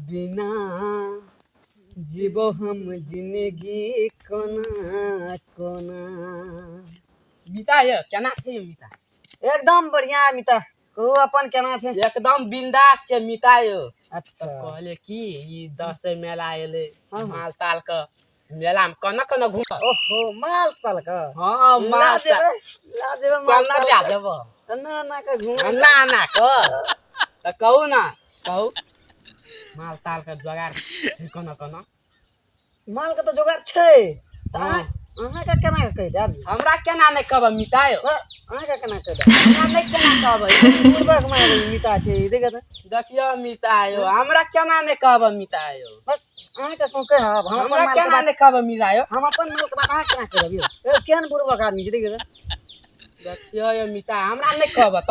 बिना जीवो हम जिंदगी कोना कोना। मिता ये केना छै मिता? एकदम बढ़िया मिता। कहू अपन केना छै? एकदम बिंदास छै मिता यो। अच्छा कहले की ई 10 मेला एले हाँ। माल ताल का मेला में कना कना घूम। ओहो माल ताल का। हां माल ला देबे माल कना ताल जा का। देबो कना ना का घूम ना ना को त कहू ना कहू माल ताल का जुगाड़ छै कना कना। माल का तो जोगाड़ छै त हाँ। अहाँ का केना कह देब? हमरा केना नै कहब मिता यो? अहाँ का केना कह देब? हमरा नै केना कहब? पूर्वक मारे मिता छै देख त। देखियो मिता यो हमरा केना नै कहब मिता यो? अहाँ का को कहब? हम अपन हमरा माल केना का नै कहब मिता यो? हम अपन माल के बात अहाँ केना करब यो? ए केहन पूर्वक आदमी छै देख त। देखियो यो मिता हमरा नै कहब त?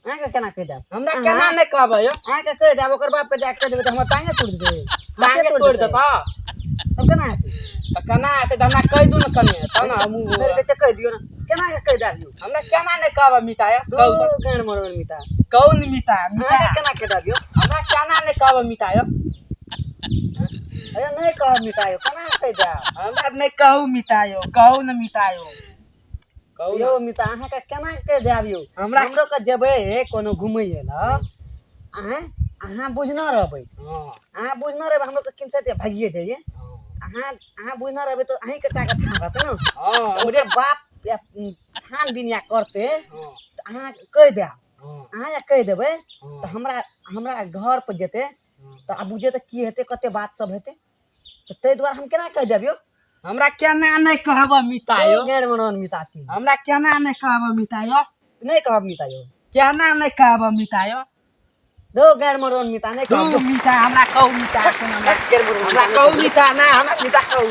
अहाँ का केना कह देब? हमरा केना नै कहब यो? अहाँ का कह देब ओकर बाप पे जाके कह देबै त हमर टांगे तोड़ देबै। टांगे तोड़ देत तब केना हेतै? त केना हेतै त हमरा कहि दू न कने त न हमहू मेरे के कह दियो ना। केना के कह देब यो? हमरा केना नै कहब मिता यो? कहू दो त गान मरवन मिता। कहू न मिता अहाँ का केना कह देब यो? हमरा केना नै कहब मिता यो? अरे नहीं कहब मिता यो केना कह देब? हमरा नै कहू मिता यो कहू न मिता यो कहू यो मिता अहाँ का केना कह देब यो? हमरा हमरो का जेबै कोनो घुमै ल अहाँ बुझना रहबै। हां अहाँ बुझना रहबै हमरो का किन से भागिए जाइए। अहाँ बुझना रहबै तो अहीं के ताकत रहत न। हां हमरे बाप थान बिनिया करते हां तो अहाँ कह देब। हां अहाँ या कह देबै तो हमरा घर पर जेते तो अब बुझे तो की हेते कते बात सब हेते तो तै द्वारा हम केना कह देब यो? हमरा केना नै कहब मिता यो? गैर मनोन मिता छी। हमरा केना नै कहब मिता यो? नहीं कहब मिता यो। केना नै कहब मिता यो? दो गैर मनोन मिता नहीं कहब। कहू मिता हमरा कहू मिता गैर मनोन हमरा कहू मिता ना हमरा मिता कहू।